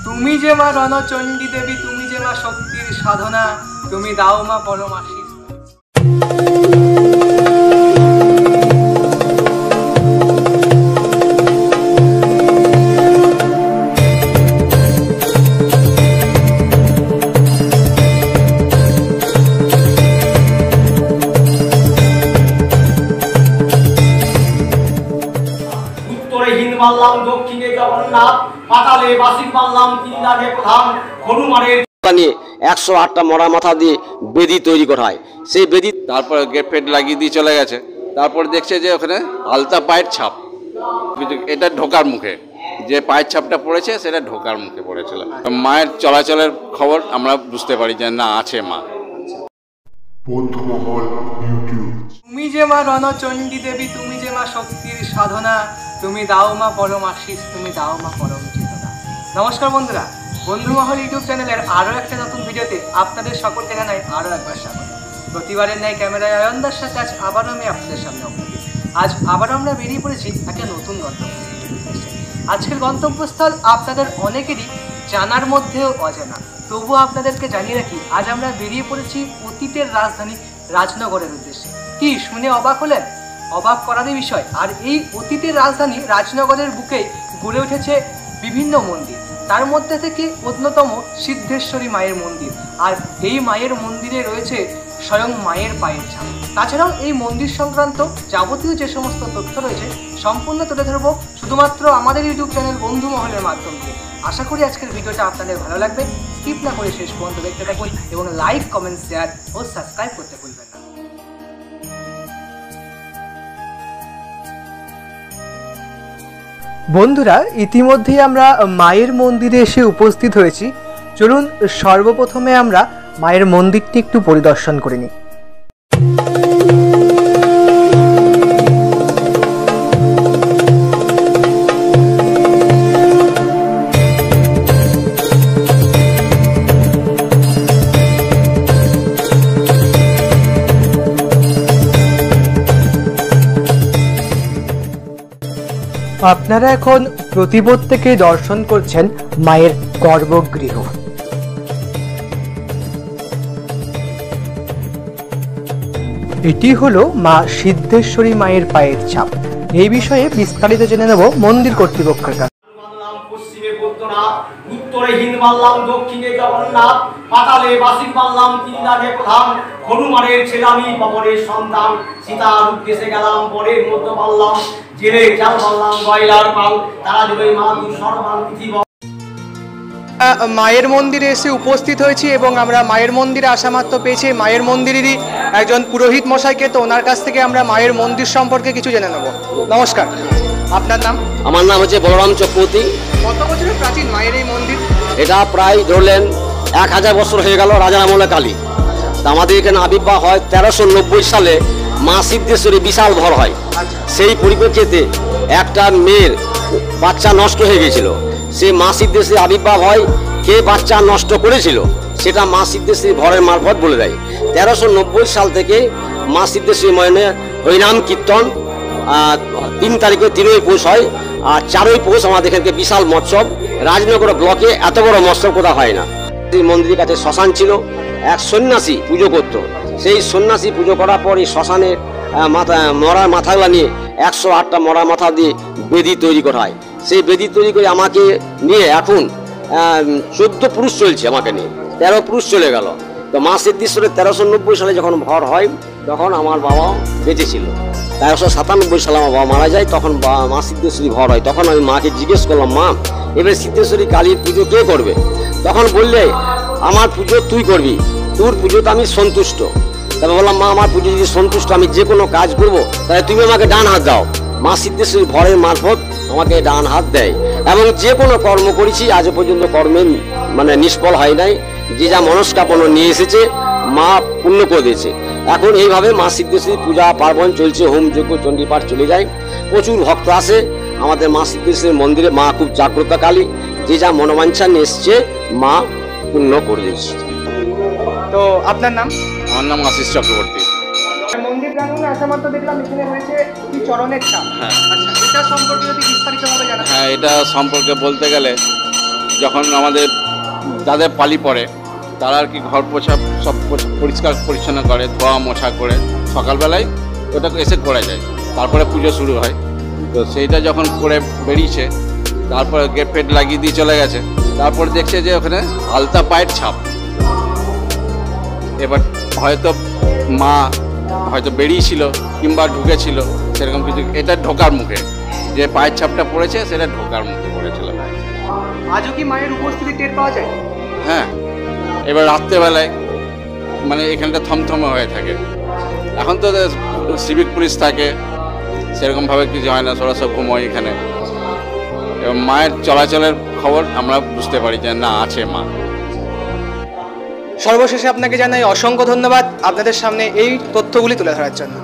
তুমি যে মা রণচণ্ডী দেবী, তুমি যে মা শক্তির সাধনা, তুমি দাও মা পরম আশীষ। মানলাম দক্ষিণে জগন্নাথ, পাতালে বাসিক মানলাম, তিন দাগে প্রধান হনুমানের নিয়ে 108টা মরা মাথা দিয়ে বেদি তৈরি করা হয়। সেই বেদি তারপরে গেট ফেট লাগিয়ে দিয়ে চলে গেছে। তারপর দেখছে যে ওখানে আলতা পায়ের ছাপ, এটা ঢোকার মুখে, যে পায়ের ছাপটা পড়েছে সেটা ঢোকার মুখে পড়েছিল। মায়ের চলাচলের খবর আমরা বুঝতে পারি যে না আছে মা। তুমি যে মা রণচণ্ডী দেবী, তুমি যে মা শক্তির সাধনা, তুমি দাও মা পরম আশীষ, তুমি দাও মা পরম চেতনা। নমস্কার বন্ধুরা, বন্ধুমহল ইউটিউব চ্যানেলের আরও একটা নতুন ভিডিওতে আপনাদের সকলকে জানাই আরও একবার স্বাগত। প্রতিবারের ন্যায় ক্যামেরায় অয়নদার সাথে আজ আবারও আমি আপনাদের সামনে উপস্থিত। আজ আবারও আমরা বেরিয়ে পড়েছি একটা নতুন গন্তব্যস্থল। আজকের গন্তব্যস্থল আপনাদের অনেকেরই জানার মধ্যেও অজানা, তবুও আপনাদেরকে জানিয়ে রাখি, আজ আমরা বেরিয়ে পড়েছি অতীতের রাজধানী রাজনগরের উদ্দেশ্যে। কি শুনে অবাক হলেন? অবাক করারই বিষয়। আর এই অতীতের রাজধানী রাজনগরের বুকেই গড়ে উঠেছে বিভিন্ন মন্দির, তার মধ্যে থেকে অন্যতম সিদ্ধেশ্বরী মায়ের মন্দির। আর এই মায়ের মন্দিরে রয়েছে স্বয়ং মায়ের পায়ের ছাপ। তাছাড়াও এই মন্দির সংক্রান্ত যাবতীয় যে সমস্ত তথ্য রয়েছে সম্পূর্ণ তুলে ধরবো শুধুমাত্র আমাদের ইউটিউব চ্যানেল বন্ধুমহলের মাধ্যমে। আশা করি আজকের ভিডিওটা আপনাদের ভালো লাগবে। স্কিপ না করে শেষ পর্যন্ত দেখতে থাকুন এবং লাইক, কমেন্ট, শেয়ার ও সাবস্ক্রাইব করতে ভুলবেন না। বন্ধুরা, ইতিমধ্যেই আমরা মায়ের মন্দিরে এসে উপস্থিত হয়েছি। চলুন সর্বপ্রথমে আমরা মায়ের মন্দিরটি একটু পরিদর্শন করে নিই। আপনারা এখন প্রতিপদ থেকে দর্শন করছেন মায়ের গর্ভগৃহ। এটি হলো মা সিদ্ধেশ্বরী মায়ের পায়ের ছাপ। এই বিষয়ে বিস্তারিত জেনে নেব মন্দির কর্তৃপক্ষের কাছে। পশ্চিমে বৈদ্যনাথ, উত্তরে হিন্দ মানলাম, দক্ষিণে জগন্নাথ, পাতালে বাসিক মানলাম, তিন দাগে প্রধান হনুমানের ছেলামি, বাবরের সন্তান সীতার উদ্দেশ্যে গেলাম, বরের মধ্যে পারলাম, জেলে চাল পারলাম, গয়লার পাল তারা দেবে মা তুই সর্বান পৃথিবী। মায়ের মন্দিরে এসে উপস্থিত হয়েছি এবং আমরা মায়ের মন্দিরে আসা মাত্র পেয়েছি মায়ের মন্দিরেরই একজন পুরোহিত মশাইকে। তো ওনার কাছ থেকে আমরা মায়ের মন্দির সম্পর্কে কিছু জেনে নেব। নমস্কার, আপনার নাম? আমার নাম হচ্ছে বলরাম চক্রবর্তী। কত বছরের প্রাচীন মায়ের এই মন্দির? এটা প্রায় ধরলেন 1000 বছর হয়ে গেল, রাজার আমলে কালী। আমাদের এখানে আবির্ভাব হয় 1390 সালে। মা সিদ্ধেশ্বরী বিশাল ভর হয়। সেই পরিপ্রেক্ষিতে একটা মেয়ের বাচ্চা নষ্ট হয়ে গেছিল। সে মা সিদ্ধেশ্বরী আবির্ভাব হয়। কে বাচ্চা নষ্ট করেছিল সেটা মা সিদ্ধেশ্বরী ভরের মারফত বলে দেয়। 1390 সাল থেকে মা সিদ্ধেশ্বরী ময়নের হরিনাম কীর্তন 3 তারিখে 3ই পৌষ হয়। আর 4ই পৌষ আমাদের এখানকে বিশাল মৎসব। রাজনগর ব্লকে এত বড় মৎসব কোথাও হয় না। এই মন্দিরের কাছে শ্মশান ছিল, এক সন্ন্যাসী পুজো করত। সেই সন্ন্যাসী পুজো করার পর এই শ্মশানের মরার মাথাগুলো নিয়ে 108টা মরা মাথা দিয়ে বেদি তৈরি করা হয়। সেই বেদি তৈরি করে আমাকে নিয়ে এখন 14 পুরুষ চলছে, আমাকে নিয়ে 13 পুরুষ চলে গেল। তো মা সিদ্ধেশ্বরের 1390 সালে যখন ভর হয় তখন আমার বাবা বেঁচে ছিল। 1397 সালে আমার বাবা মারা যায়, তখন মা সিদ্ধেশ্বরী ভর হয়। তখন আমি মাকে জিজ্ঞেস করলাম, মা এবার সিদ্ধেশ্বরী কালীর পুজো কে করবে? তখন বললে, আমার পুজো তুই করবি, তোর পুজোতে আমি সন্তুষ্ট। তবে বললাম, মা আমার পুজো যদি সন্তুষ্ট, আমি যে কোনো কাজ করবো, তাহলে তুমি আমাকে ডান হাত দাও। মা সিদ্ধেশ্বরী ভরের মারফত আমাকে ডান হাত দেয় এবং যে কোনো কর্ম করেছি আজ পর্যন্ত কর্মে নিষ্ফল হয় নাই। যে যা মনস্কামনা নিয়ে এসেছে মা পূর্ণ করে দিয়েছে। এখন এইভাবে মা সিদ্ধেশ্বরী পূজা পার্বণ চলছে, হোম যজ্ঞ চণ্ডীপাঠ চলে যায়, প্রচুর ভক্ত আসে আমাদের মা সিদ্ধেশ্বরী মন্দিরে। মা খুব জাগ্রত কালী, যে যা মনোবাঞ্ছা নিয়ে এসছে মা পূর্ণ করে দিয়েছে। তো আপনার নাম? আমার নাম আশিস চক্রবর্তী। মন্দির প্রাঙ্গণে আসা মাত্র দেখলাম এখানে রয়েছে একটি চরণের ছাপ। আচ্ছা, এটা সম্পর্কে যদি বিস্তারিতভাবে জানা। হ্যাঁ, এটা সম্পর্কে বলতে গেলে যখন আমাদের যাদের পালি পড়ে তারা আর কি ঘর পোছা সব পরিষ্কার পরিচ্ছন্ন করে, ধোয়া মোছা করে সকালবেলায় ওটা এসে করে যায়, তারপরে পুজো শুরু হয়। তো সেইটা যখন করে বেরিয়েছে, তারপরে গেট ফেট লাগিয়ে দিয়ে চলে গেছে, তারপরে দেখছে যে ওখানে আলতা পায়ের ছাপ। এবার হয়তো মা হয়তো বেরিয়েছিল কিংবা ঢুকেছিল, সেরকম কিছু। এটা ঢোকার মুখে যে পায়ের ছাপটা পড়েছে সেটা ঢোকার মুখে পড়েছিল। আজও কি মায়ের উপস্থিতি টের পাওয়া যায়? হ্যাঁ, এবার রাত্রেবেলায় মানে এখানটা থমথমে হয়ে থাকে। এখন তো সিভিক পুলিশ থাকে, সেরকমভাবে কিছু হয় না, সরাসরি ঘুমোয় এখানে। এবং মায়ের চলাচলের খবর আমরা বুঝতে পারি যে না, আছে মা। সর্বশেষে আপনাকে জানাই অসংখ্য ধন্যবাদ আপনাদের সামনে এই তথ্যগুলি তুলে ধরার জন্য।